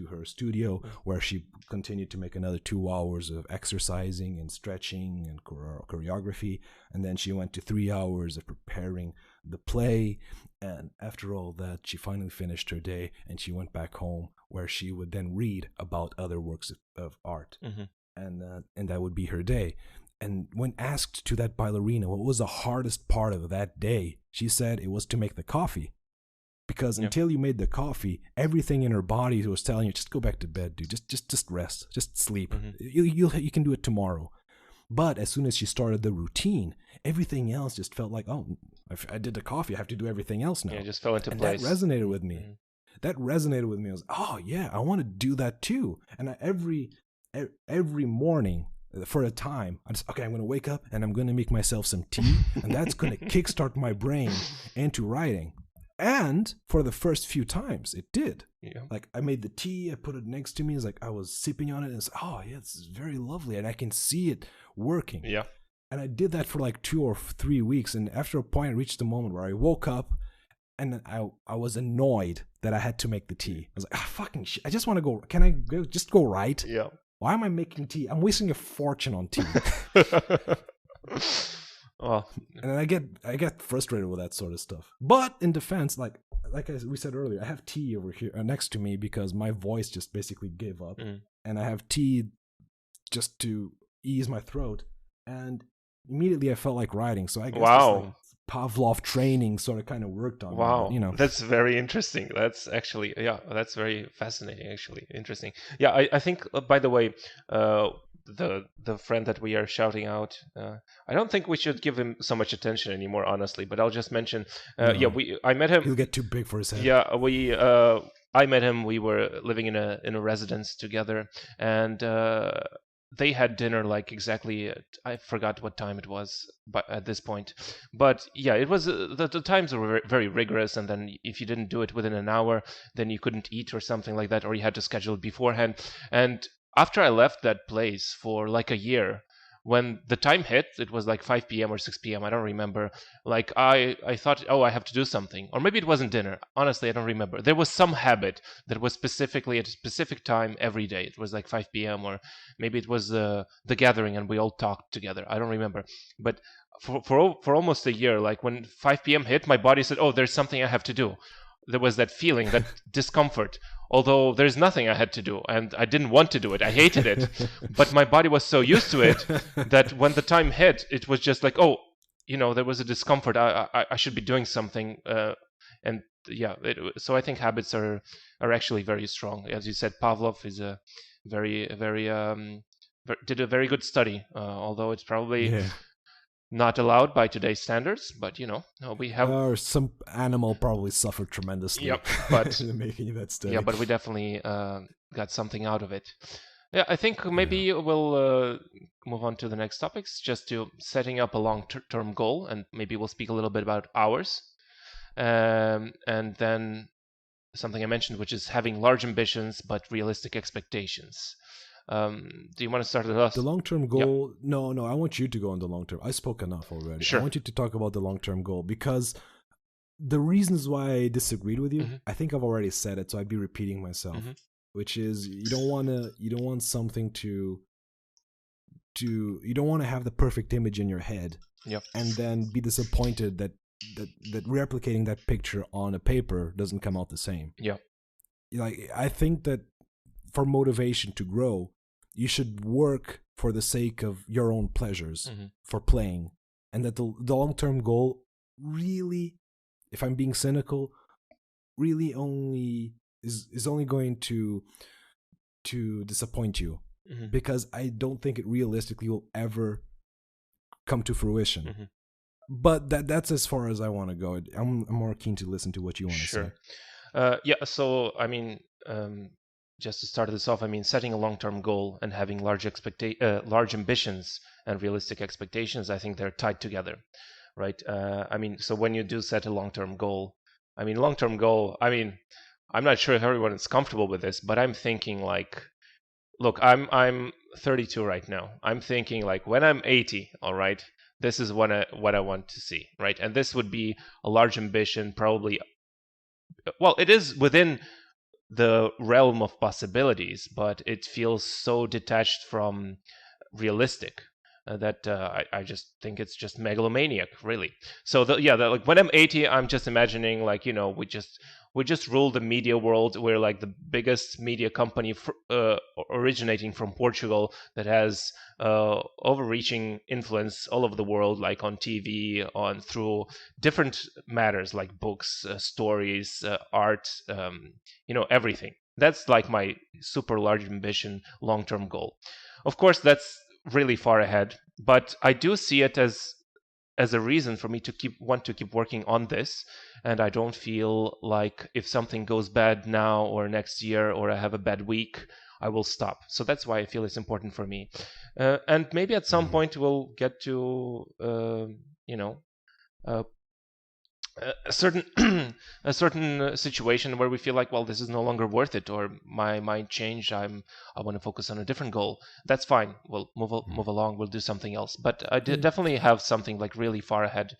her studio, where she continued to make another 2 hours of exercising and stretching and choreography, and then she went to 3 hours of preparing the play. And after all that, she finally finished her day, and she went back home, where she would then read about other works of art, and that would be her day. And when asked to that ballerina what was the hardest part of that day, she said it was to make the coffee. Because until you made the coffee, everything in her body was telling you, just go back to bed, dude. Just rest. Just sleep. You can do it tomorrow. But as soon as she started the routine, everything else just felt like, oh, I did the coffee, I have to do everything else now. Yeah, it just fell into place. That resonated with me. That resonated with me. I was, oh yeah, I want to do that too. And every morning, for a time, I'm going to wake up and I'm going to make myself some tea, and that's going to kickstart my brain into writing. And for the first few times, it did. Yeah. Like, I made the tea, I put it next to me. It's like I was sipping on it, and it's, oh yeah, this is very lovely, and I can see it working. Yeah. And I did that for like 2 or 3 weeks, and after a point, I reached the moment where I woke up, and I was annoyed that I had to make the tea. I was like, fucking shit, I just want to go. Can I just go write? Yeah. Why am I making tea? I'm wasting a fortune on tea. Oh. And I get frustrated with that sort of stuff. But in defense, like we said earlier, I have tea over here next to me because my voice just basically gave up, and I have tea just to ease my throat. And immediately I felt like writing. So I guess this, like, Pavlov training sort of kind of worked on me. But, that's very interesting. That's actually, that's very fascinating. Actually, interesting. Yeah, I think. By the way, the friend that we are shouting out, I don't think we should give him so much attention anymore, honestly. But I'll just mention, I met him. He'll get too big for his head. Yeah, I met him. We were living in a residence together, and they had dinner like exactly. I forgot what time it was, but at this point, but yeah, it was the times were very, very rigorous, and then if you didn't do it within an hour, then you couldn't eat or something like that, or you had to schedule it beforehand. And after I left that place for like a year, when the time hit, it was like 5 p.m. or 6 p.m. I don't remember. Like I thought, I have to do something. Or maybe it wasn't dinner. Honestly, I don't remember. There was some habit that was specifically at a specific time every day. It was like 5 p.m. or maybe it was the gathering and we all talked together. I don't remember. But for almost a year, like when 5 p.m. hit, my body said, oh, there's something I have to do. There was that feeling, that discomfort although there's nothing I had to do, and I didn't want to do it. I hated it, but my body was so used to it that when the time hit, it was just like, oh, there was a discomfort. I should be doing something, and yeah. So I think habits are actually very strong. As you said, Pavlov is a very did a very good study, although it's probably not allowed by today's standards, but we have. Or some animal probably suffered tremendously. Yep, but making that study. Yeah, but we definitely got something out of it. Yeah, I think maybe we'll move on to the next topics, just to setting up a long-term goal, and maybe we'll speak a little bit about ours, and then something I mentioned, which is having large ambitions but realistic expectations. Do you want to start with us? The long-term goal? Yep. No, I want you to go on the long-term. I spoke enough already. Sure. I want you to talk about the long-term goal, because the reasons why I disagreed with you, I think I've already said it, so I'd be repeating myself. Which is, you don't want to have the perfect image in your head, and then be disappointed that replicating that picture on a paper doesn't come out the same. Like, I think that for motivation to grow, you should work for the sake of your own pleasures, for playing, and that the long-term goal really, if I'm being cynical, really only is only going to disappoint you, because I don't think it realistically will ever come to fruition. But that's as far as I want to go. I'm more keen to listen to what you want to say. Yeah, so I mean, just to start this off, I mean, setting a long-term goal and having large ambitions and realistic expectations, I think they're tied together, right? I mean, so when you do set a long-term goal, I'm not sure if everyone is comfortable with this, but I'm thinking like, look, I'm 32 right now. I'm thinking like, when I'm 80, all right, this is what I want to see, right? And this would be a large ambition, probably. Well, it is within the realm of possibilities, but it feels so detached from realistic that I just think it's just megalomaniac, really. So like when I'm 80, I'm just imagining like, we just rule the media world. We're like the biggest media company originating from Portugal that has overreaching influence all over the world, like on TV, through different matters like books, stories, art, everything. That's like my super large ambition, long-term goal. Of course, that's really far ahead, but I do see it as a reason for me to want to keep working on this. And I don't feel like if something goes bad now or next year, or I have a bad week, I will stop. So that's why I feel it's important for me. And maybe at some point we'll get to a certain situation where we feel like, well, this is no longer worth it, or my mind changed. I want to focus on a different goal. That's fine. We'll move along. We'll do something else. But I definitely have something like really far ahead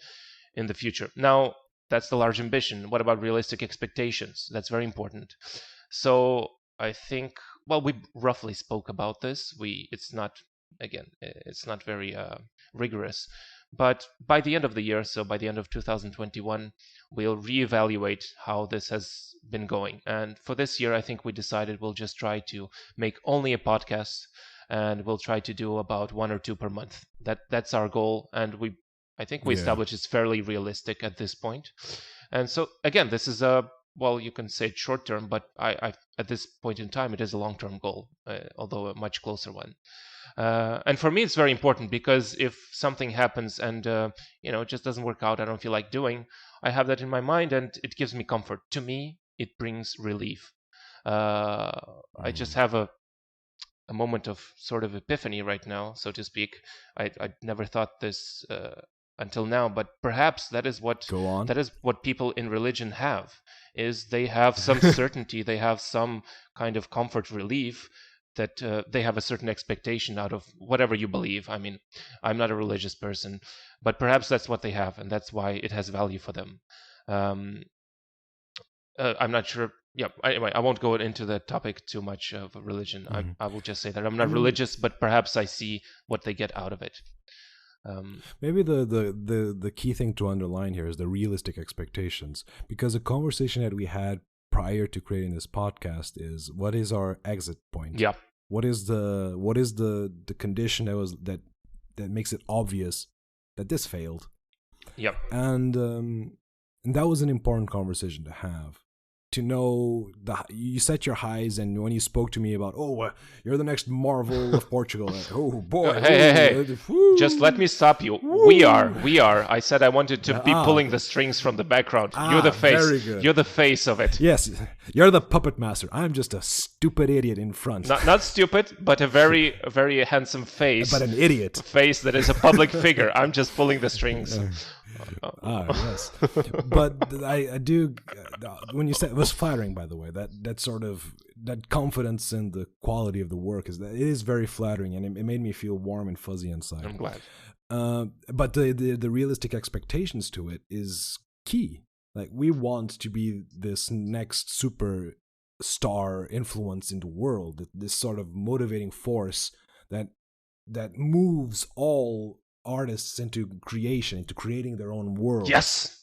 in the future. Now, that's the large ambition. What about realistic expectations? That's very important. So I think, well, we roughly spoke about this. It's not very rigorous. But by the end of the year, so by the end of 2021, we'll reevaluate how this has been going. And for this year, I think we decided we'll just try to make only a podcast, and we'll try to do about 1 or 2 per month. That's our goal, and I think we established it's fairly realistic at this point. And so again, this is well, you can say it's short term, but I at this point in time, it is a long-term goal, although a much closer one. And for me, it's very important, because if something happens and it just doesn't work out, I don't feel like doing, I have that in my mind, and it gives me comfort. To me, it brings relief. I just have a moment of sort of epiphany right now, so to speak. I never thought this until now, but perhaps that is what people in religion have. Is they have some certainty, they have some kind of comfort, relief, that they have a certain expectation out of whatever you believe. I mean, I'm not a religious person, but perhaps that's what they have, and that's why it has value for them. I'm not sure. Yeah, anyway, I won't go into the topic too much of religion. I will just say that I'm not religious, but perhaps I see what they get out of it. Maybe the key thing to underline here is the realistic expectations, because the conversation that we had prior to creating this podcast is, what is our exit point? Yeah. What is the condition that makes it obvious that this failed? Yep. And that was an important conversation to have. To know you set your highs, and when you spoke to me about, you're the next Marvel of Portugal, oh boy, hey, just let me stop you. Woo. We are. I said I wanted to be pulling the strings from the background. You're the face. Very good. You're the face of it. Yes, you're the puppet master. I'm just a stupid idiot in front. Not stupid, but a very handsome face. But an idiot. Face that is a public figure. I'm just pulling the strings. Yes. But I do, when you said, it was flattering, by the way, that sort of, that confidence in the quality of the work it is very flattering, and it made me feel warm and fuzzy inside. I'm glad. But the realistic expectations to it is key. Like, we want to be this next super star influence in the world, this sort of motivating force that moves all artists into creation, into creating their own world. Yes.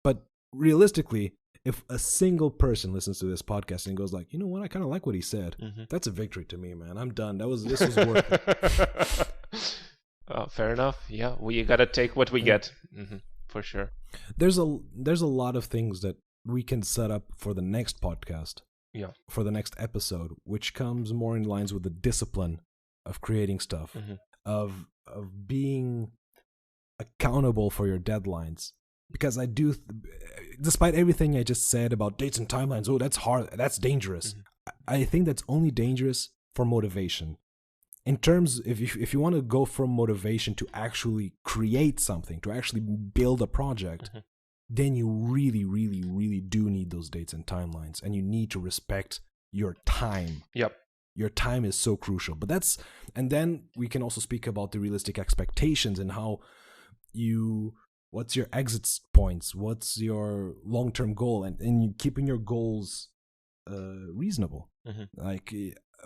But realistically, if a single person listens to this podcast and goes like, you know what, I kind of like what he said, that's a victory to me, man. I'm done. This was worth it. Fair enough. Yeah, we gotta take what we get. For sure. There's a lot of things that we can set up for the next podcast. Yeah. For the next episode, which comes more in lines with the discipline of creating stuff, of being accountable for your deadlines. Because I do, despite everything I just said about dates and timelines, that's hard, that's dangerous. I think that's only dangerous for motivation. In terms, if you want to go from motivation to actually create something, to actually build a project, then you really, really, really do need those dates and timelines, and you need to respect your time. Yep. Your time is so crucial. But and then we can also speak about the realistic expectations and how what's your exit points, what's your long-term goal, and keeping your goals reasonable. Like,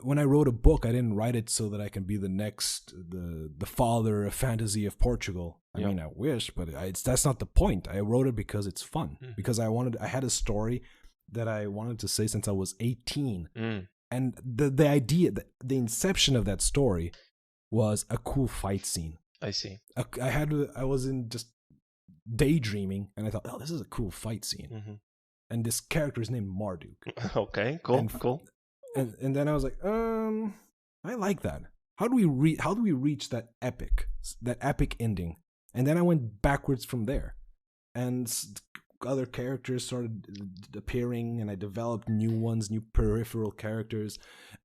when I wrote a book, I didn't write it so that I can be the father of fantasy of Portugal. I mean, I wish, but that's not the point. I wrote it because it's fun, because I had a story that I wanted to say since I was 18. And the idea, the inception of that story was a cool fight scene. I see. I was in just daydreaming, and I thought, this is a cool fight scene. And this character is named Marduk. Okay, cool, cool. And then I was like, I like that. How do we reach that epic ending? And then I went backwards from there, and other characters started appearing, and I developed new ones, new peripheral characters,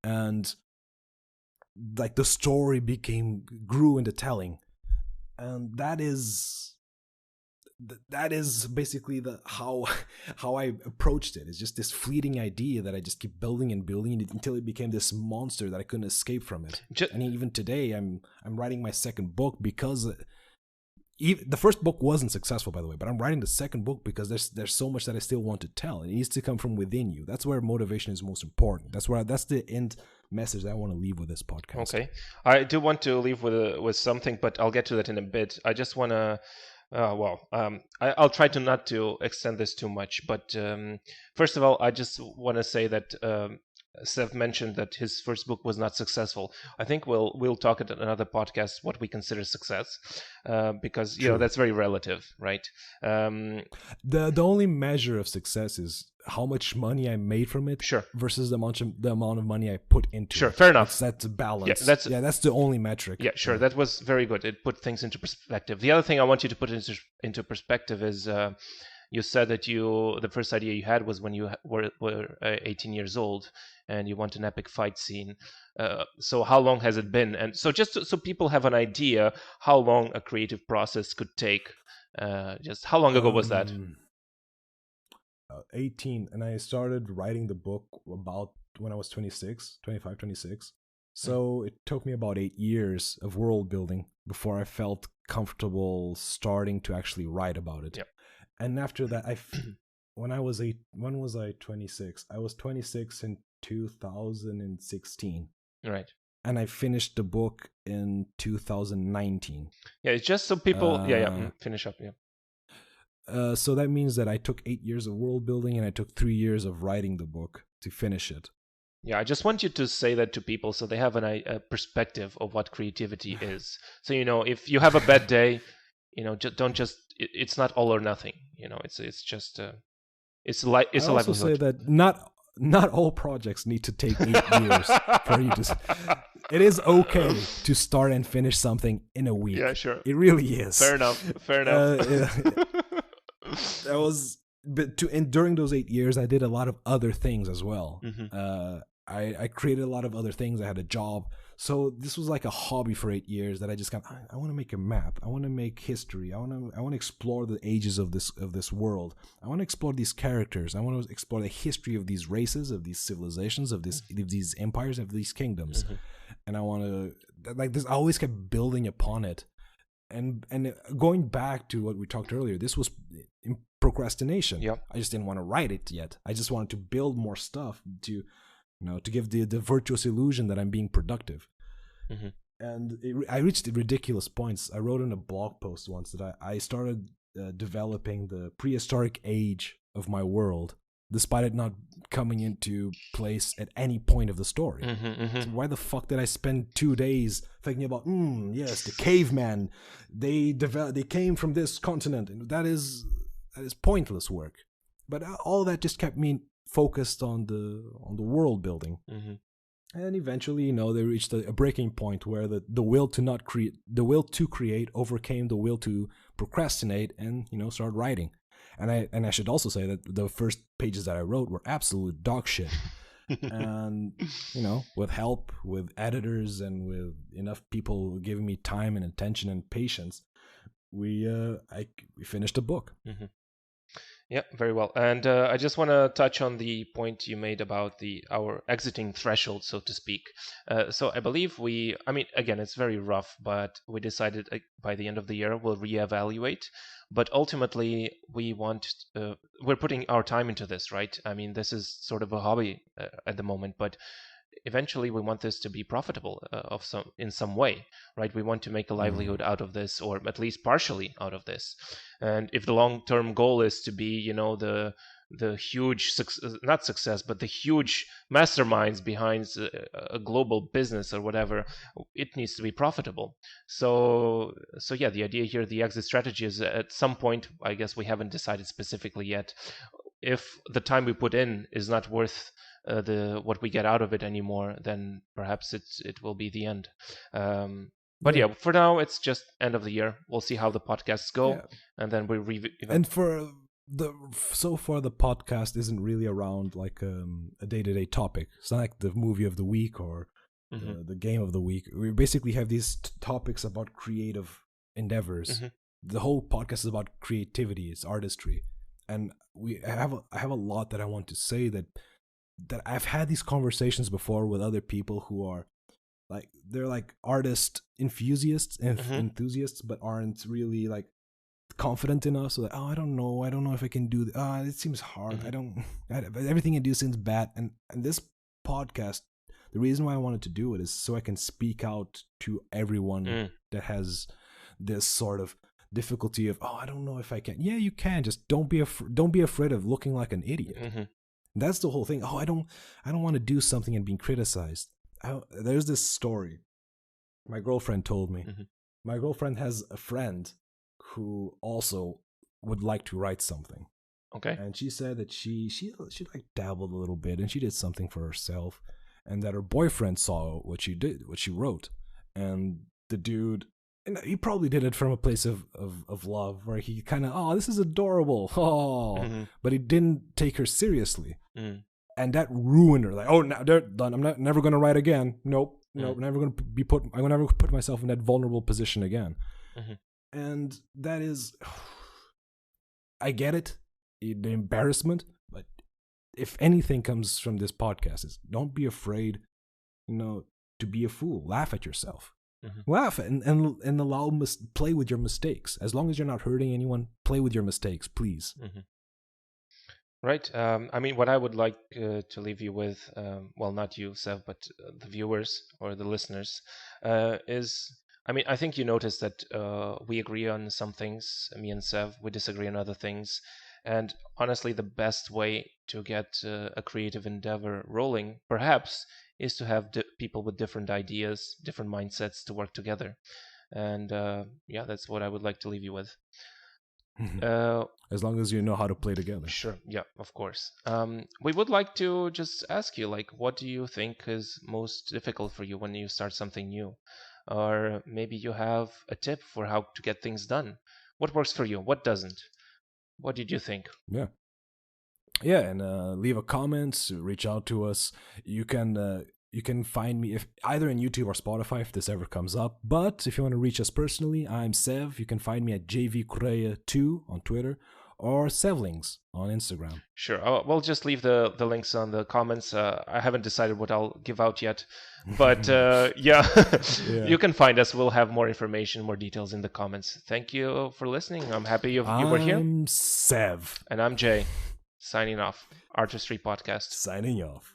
and like the story grew into telling. And that is basically how I approached it. It's just this fleeting idea that I just keep building and building until it became this monster that I couldn't escape from it. And even today, I'm writing my second book because the first book wasn't successful, by the way, but I'm writing the second book because there's so much that I still want to tell. It needs to come from within you. That's where motivation is most important. That's the end message that I want to leave with this podcast. Okay, I do want to leave with something, but I'll get to that in a bit. I just want to. I'll try to not to extend this too much, but first of all, I just want to say that Sev mentioned that his first book was not successful. I think we'll talk at another podcast what we consider success, because you know that's very relative, right? The only measure of success is how much money I made from it, versus the amount of money I put into it. Sure, fair enough. That's a balance. That's the only metric. Yeah, sure. That was very good. It put things into perspective. The other thing I want you to put into perspective is you said that the first idea you had was when you were 18 years old, and you want an epic fight scene. So how long has it been? And so just so people have an idea how long a creative process could take. Just how long ago was that? 18, and I started writing the book about when I was 25, 26. So it took me about 8 years of world building before I felt comfortable starting to actually write about it. Yep. And after that, when was I 26? I was 26 in 2016. Right. And I finished the book in 2019. Yeah, it's just so people. Finish up. Yeah. So that means that I took 8 years of world building and I took 3 years of writing the book to finish it. Yeah, I just want you to say that to people so they have a perspective of what creativity is. So, if you have a bad day, don't just, it's not all or nothing. It's just, it's like, it's I a also say livelihood. that not all projects need to take 8 years for you to. It is okay to start and finish something in a week. Yeah, sure. It really is. Fair enough. Fair enough. That was, and during those 8 years, I did a lot of other things as well. I created a lot of other things. I had a job. So this was like a hobby for 8 years that I just I want to make a map. I want to make history. I want to explore the ages of this world. I want to explore these characters. I want to explore the history of these races, of these civilizations, of these empires, of these kingdoms. And I want to, like this, I always kept building upon it. And going back to what we talked earlier, this was procrastination. Yep. I just didn't want to write it yet. I just wanted to build more stuff to give the virtuous illusion that I'm being productive. And I reached ridiculous points. I wrote in a blog post once that I started developing the prehistoric age of my world, despite it not coming into place at any point of the story. So why the fuck did I spend 2 days thinking about, yes, the caveman, they came from this continent, and that is pointless work. But all that just kept me focused on the world building. And eventually, they reached a breaking point where the will to create overcame the will to procrastinate and start writing. And I should also say that the first pages that I wrote were absolute dog shit. And with help, with editors, and with enough people giving me time and attention and patience, we finished a book. Yeah, very well. And I just want to touch on the point you made about our exiting threshold, so to speak. So I believe again, it's very rough, but we decided by the end of the year we'll reevaluate. But ultimately, we're putting our time into this, right? I mean, this is sort of a hobby at the moment, but eventually we want this to be profitable in some way, right? We want to make a livelihood out of this, or at least partially out of this. And if the long-term goal is to be, the huge not success, but the huge masterminds behind a global business or whatever, it needs to be profitable. So yeah, the idea here, the exit strategy is at some point, I guess we haven't decided specifically yet, if the time we put in is not worth what we get out of it anymore, then perhaps it will be the end. But yeah, for now it's just end of the year. We'll see how the podcasts go, and then we And so far the podcast isn't really around like a day-to-day topic. It's not like the movie of the week or the game of the week. We basically have these topics about creative endeavors. The whole podcast is about creativity. It's artistry, and I have a lot that I want to say that I've had these conversations before with other people who are like, they're like artist enthusiasts, but aren't really like confident enough. So like, I don't know if I can do that. It seems hard. Everything I do seems bad. And this podcast, the reason why I wanted to do it is so I can speak out to everyone that has this sort of difficulty of, I don't know if I can. Yeah, you can. Just don't be afraid of looking like an idiot. That's the whole thing. I don't want to do something and being criticized. There's this story my girlfriend told me. My girlfriend has a friend who also would like to write something. Okay. And she said that she like dabbled a little bit and she did something for herself, and that her boyfriend saw what she wrote, and the dude, and he probably did it from a place of love, where he kind of, this is adorable, but he didn't take her seriously. And that ruined her. Like, now they're done. I'm never going to write again. Nope. Never going to I'm going to never put myself in that vulnerable position again. And that is, I get it, the embarrassment, but if anything comes from this podcast, is don't be afraid, to be a fool. Laugh at yourself. Laugh and allow play with your mistakes. As long as you're not hurting anyone, play with your mistakes, please. Right. What I would like to leave you with, well, not you, Sev, but the viewers or the listeners, is I mean, I think you noticed that we agree on some things, me and Sev. We disagree on other things. And honestly, the best way to get a creative endeavor rolling, perhaps, is to have people with different ideas, different mindsets to work together. And yeah, that's what I would like to leave you with. As long as you know how to play together. Sure. Yeah, of course. We would like to just ask you, like, what do you think is most difficult for you when you start something new? Or maybe you have a tip for how to get things done. What works for you? What doesn't? What did you think? Yeah. Yeah, and leave a comment, reach out to us. You can find me if either in YouTube or Spotify if this ever comes up. But if you want to reach us personally, I'm Sev. You can find me at JVCorea2 on Twitter or Sevlings on Instagram. Sure. We'll just leave the links on the comments. I haven't decided what I'll give out yet. But yeah, you can find us. We'll have more information, more details in the comments. Thank you for listening. I'm happy you were here. I'm Sev. And I'm Jay. Signing off. Artistry Podcast. Signing off.